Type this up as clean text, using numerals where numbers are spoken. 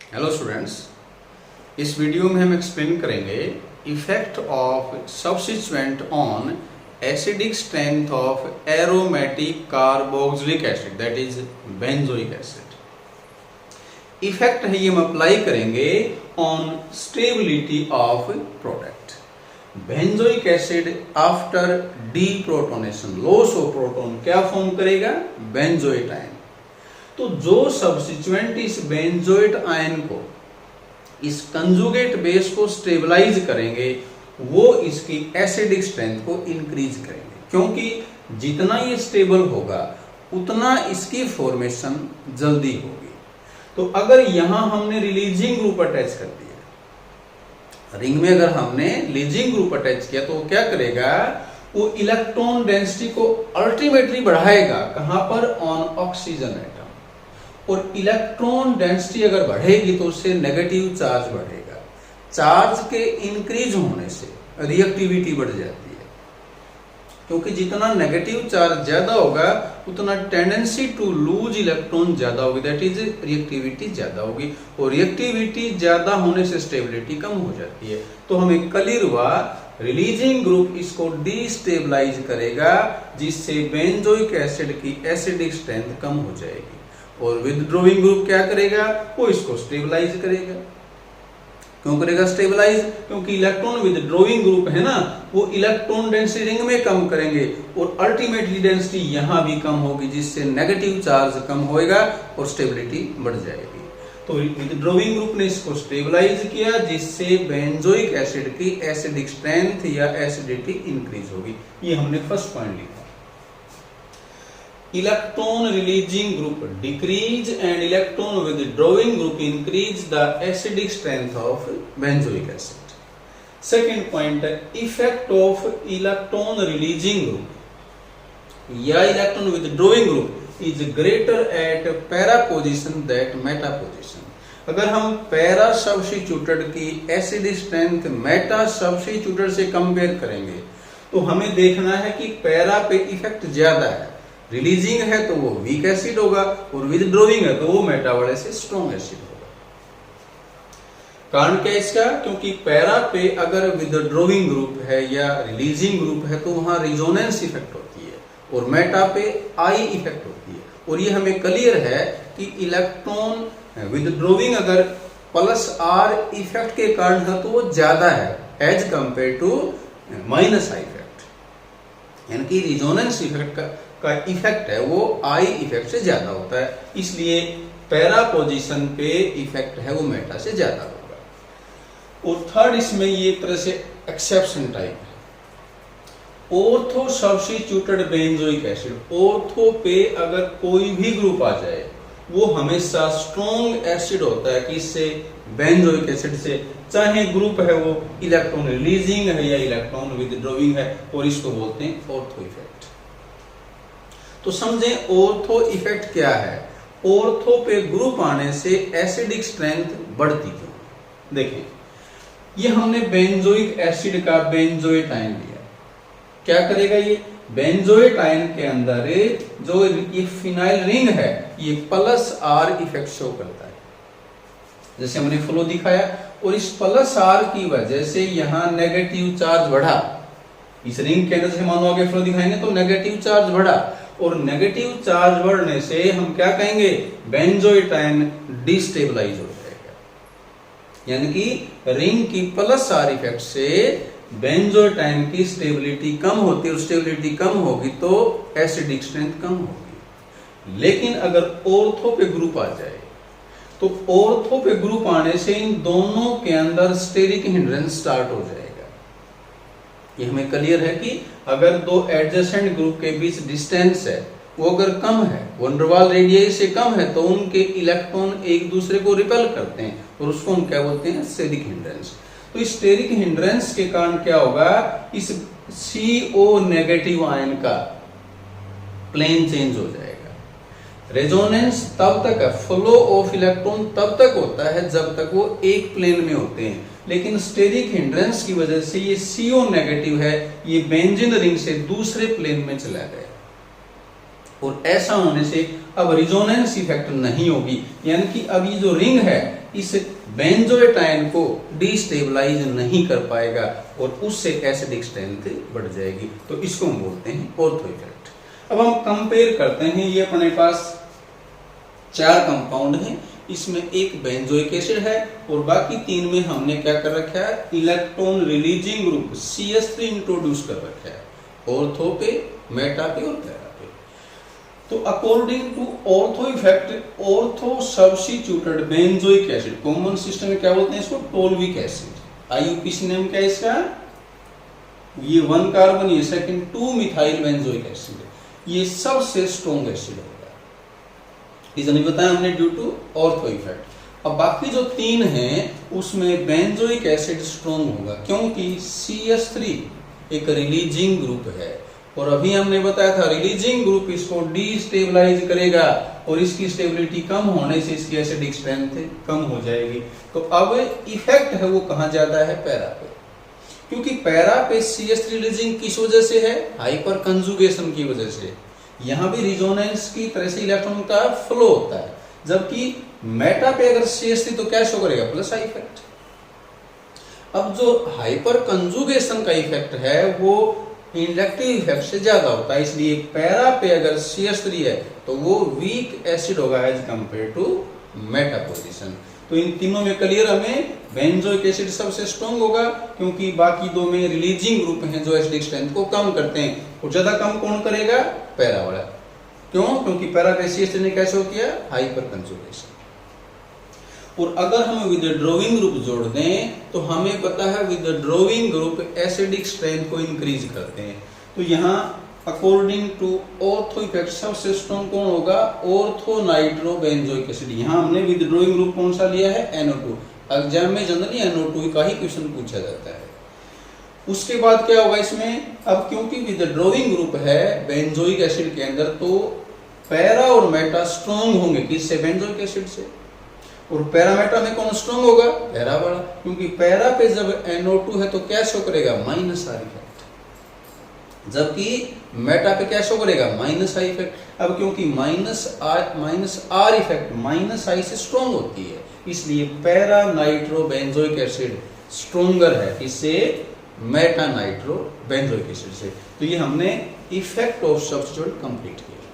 Hello students, इस video में हम एक्सप्लेन करेंगे effect of substituent on acidic strength of aromatic carboxylic acid that is benzoic acid. Effect है ये हम अप्लाई करेंगे on stability of product. Benzoic acid after deprotonation loss of proton क्या form करेगा? Benzoate ion. तो जो substituent इस benzoate ion को इस कंजुगेट बेस को स्टेबलाइज करेंगे वो इसकी एसिडिक स्ट्रेंथ को इंक्रीज करेंगे, क्योंकि जितना ये स्टेबल होगा उतना इसकी फॉर्मेशन जल्दी होगी। तो अगर यहां हमने रिलीजिंग ग्रुप अटैच कर दिया, रिंग में अगर हमने लीजिंग ग्रुप अटैच किया तो वो क्या करेगा? वो इलेक्ट्रॉन डेंसिटी को अल्टीमेटली बढ़ाएगा। कहां पर? On oxygen atom. और इलेक्ट्रॉन डेंसिटी अगर बढ़ेगी तो उससे नेगेटिव चार्ज बढ़ेगा। चार्ज के इंक्रीज होने से रिएक्टिविटी बढ़ जाती है, क्योंकि जितना नेगेटिव चार्ज ज्यादा होगा उतना टेंडेंसी टू लूज इलेक्ट्रॉन ज्यादा होगी, दैट इज रिएक्टिविटी ज्यादा होगी। और रिएक्टिविटी ज्यादा होने से स्टेबिलिटी कम हो जाती है। तो हमें क्लियर हुआ रिलीजिंग ग्रुप इसको डिस्टेबलाइज करेगा, जिससे बेंजोइक एसिड की एसिडिक स्ट्रेंथ कम हो जाएगी। और विथड्रॉइंग ग्रुप क्या करेगा? वो इसको स्टेबलाइज करेगा। क्यों करेगा स्टेबलाइज? क्योंकि इलेक्ट्रॉन विथड्रॉइंग ग्रुप है ना, वो इलेक्ट्रॉन डेंसिटी रिंग में कम करेंगे और अल्टीमेटली डेंसिटी यहां भी कम होगी, जिससे नेगेटिव चार्ज कम होएगा और स्टेबिलिटी बढ़ जाएगी। तो विथड्रॉइंग ग्रुप ने इसको स्टेबलाइज किया, जिससे बेंजोइक एसिड की एसिडिक स्ट्रेंथ या एसिडिटी इंक्रीज होगी। ये हमने फर्स्ट पॉइंट लिखा। Electron releasing group decrease and electron withdrawing group increase the acidic strength of benzoic acid. Second point, effect of electron releasing group या electron withdrawing group is greater at para position than meta position. अगर हम para substituted की acidic strength Meta substituted से compare करेंगे तो हमें देखना है कि पैरा पे इफेक्ट ज्यादा है। रिलीजिंग है तो वो वीक एसिड होगा और विथड्रॉइंग है तो वो मेटा वाले से स्ट्रॉन्ग एसिड होगा। कारण क्या इसका? क्योंकि पैरा पे अगर विथड्रॉइंग ग्रुप है या रिलीजिंग ग्रुप है तो वहां रिजोनेंस इफेक्ट होती है और मेटा पे आई इफेक्ट होती है। और ये हमें क्लियर है कि इलेक्ट्रॉन विथड्रॉइंग अगर प्लस आर इफेक्ट के कारण है तो वो ज्यादा है as compare to minus I effect. यानी कि रिजोनेंस इफेक्ट का इफेक्ट है वो आई इफेक्ट से ज्यादा होता है, इसलिए पैरा पोजीशन पे इफेक्ट है वो मेटा से ज्यादा होगा। और थर्ड इसमें ये एक तरह से एक्सेप्शन टाइप है। Ortho substituted benzoic acid, ortho पे अगर कोई भी ग्रुप आ जाए वो हमेशा स्ट्रॉन्ग एसिड होता है किससे? बेंजोइक एसिड से, चाहे ग्रुप है वो इलेक्ट्रॉन रिलीजिंग है या इलेक्ट्रॉन विथड्रॉइंग है, और इसको बोलते हैं ऑर्थो इफेक्ट। तो समझें ऑर्थो इफेक्ट क्या है। ऑर्थो पे ग्रुप आने से एसिडिक स्ट्रेंथ बढ़ती क्यों? देखें, ये हमने बेंजोइक एसिड का बेंजोइट आयन लिया। क्या करेगा ये? बेंजोइट आयन के अंदर जो ये फिनाइल रिंग है ये प्लस आर इफेक्ट शो करता है, जैसे हमने फ्लो दिखाया। और इस प्लस आर की वजह से यहाँ नेगेटिव चार्ज बढ़ा। इस रिंग के अंदर से मानो आगे फ्लो दिखाएंगे तो नेगेटिव चार्ज बढ़ा, और नेगेटिव चार्ज बढ़ने से हम क्या कहेंगे? बेंजोइट आयन डिस्टेबलाइज हो जाएगा। यानी कि रिंग की प्लस आर इफेक्ट से बेंजोइट आयन की स्टेबिलिटी कम होती है, और स्टेबिलिटी कम होगी तो एसिडिक स्ट्रेंथ कम होगी। लेकिन अगर ऑर्थो पे ग्रुप आ जाए तो ऑर्थो पे ग्रुप आने से इन दोनों के अंदर स्टेरिक हिंड्रेंस स्टार्ट हो जाएगा। ये हमें क्लियर है कि अगर दो एडजेसेंट ग्रुप के बीच डिस्टेंस है वो अगर कम है, वन डर वाल रेडियस से कम है, तो उनके इलेक्ट्रॉन एक दूसरे को रिपेल करते हैं और उसको हम क्या बोलते हैं? Steric hindrance. तो इस स्टेरिक हिंड्रेंस के कारण क्या होगा? इस CO नेगेटिव आयन का प्लेन चेंज हो जाएगा। रेजोनेंस तब तक है, फ्लो ऑफ इलेक्ट्रॉन तब तक होता है जब तक वो एक प्लेन में होते हैं, लेकिन स्टेरिक हिंड्रेंस की वजह से ये CO नेगेटिव है, ये बेंजीन रिंग से दूसरे प्लेन में चला गया। और ऐसा होने से अब रिजोनेंस इफेक्ट नहीं होगी, यानी कि अब ये जो रिंग है इस बेंजोएटाइन को डिस्टेबलाइज नहीं कर पाएगा और उससे एसिडिक स्ट्रेंथ बढ़ जाएगी। तो इसको हम बोलते हैं ऑर्थो इफेक्ट। अब हम कंपेयर करते हैं, ये अपने पास 4 कंपाउंड हैं, इसमें एक बेंजोइक एसिड है और बाकी 3 में हमने क्या कर रखा है, electron releasing group CH3 introduce कर रखा है, ऑर्थो पे, मेटा पे और पैरा पे। तो according to ortho effect, ortho substituted benzoic acid, common system में क्या बोलते हैं इसको, टोल्विक एसिड। IUPAC नेम क्या है इसका, ये 1 कार्बन, ये सेकंड 2 मिथाइल बेंजोइक एसिड, ये सबसे स्ट्रॉन्ग एसिड होगा। रीजन बताया हमने, ड्यू टू ऑर्थो इफेक्ट। अब बाकी जो 3 हैं उसमें बेंजोइक एसिड स्ट्रॉन्ग होगा, क्योंकि CH3 एक रिलीजिंग ग्रुप है और अभी हमने बताया था रिलीजिंग ग्रुप इसको डिस्टेबलाइज करेगा और इसकी स्टेबिलिटी कम होने से इसकी एसिडिक स्ट्रेंथ कम हो जाएगी। तो अब इफेक्ट है वो कहाँ ज्यादा है, पैरा पे, क्योंकि पैरा पे CH3 रिलीजिंग किस वजह से है, हाइपर कंजुगेशन की वजह से। यहां भी रिजोनेंस की तरह से इलेक्ट्रॉन का फ्लो होता है, जबकि मेटा पे अगर CH3 तो क्या शो करेगा, प्लस आई इफेक्ट। अब जो हाइपर कंजुगेशन का इफेक्ट है वो इंडक्टिव इफेक्ट से ज्यादा होता है, इसलिए पैरा पे अगर CH3 है तो वो वीक एसिड होगा as compare to meta position. तो इन तीनों में क्लियर, हमें बेंजोइक एसिड सबसे स्ट्रॉन्ग होगा, क्योंकि बाकी 2 में रिलीजिंग ग्रुप हैं जो एसिडिक स्ट्रेंथ को कम करते हैं, और ज्यादा कम कौन करेगा, पैरा वाला। क्यों, क्योंकि पैरा पे CH3 ने कैसे हो किया, हाइपर कंजुगेशन। और अगर हम विथड्रॉइंग ग्रुप जोड़ दें तो हमें पता है विथड्रॉइंग ग्रुप एसिडिक स्ट्रेंथ को इंक्रीज करते हैं। तो यहाँ अकॉर्डिंग टू ऑर्थो इफेक्ट सबसे स्ट्रॉन्ग कौन होगा, ऑर्थो नाइट्रो बेंजोइक एसिड। यहाँ हमने विथड्रॉइंग ग्रुप कौन सा लिया है, NO2। एग्जाम में जनरली NO2 का ही क्वेश्चन पूछा जाता है। उसके बाद क्या होगा इसमें, अब क्योंकि विथड्रॉइंग ग्रुप है बेंजोइक एसिड के अंदर, तो पैरा और मेटा स्ट्रॉन्ग होंगे किससे, बेंजोइक एसिड से। और पैरामेटा में कौन स्ट्रॉन्ग होगा, पैरा वाला, क्योंकि पैरा पे जब NO2 है तो क्या शो करेगा, माइनस आर इफेक्ट, जबकि मेटा पे क्या शो करेगा, माइनस आई इफेक्ट। अब क्योंकि माइनस आर इफेक्ट माइनस आई से स्ट्रॉन्ग होती है, इसलिए para nitro benzoic acid stronger है इससे मेटा नाइट्रो बेंजोइक एसिड से। तो ये हमने इफेक्ट ऑफ सब्स्टिट्यूट कंप्लीट किया।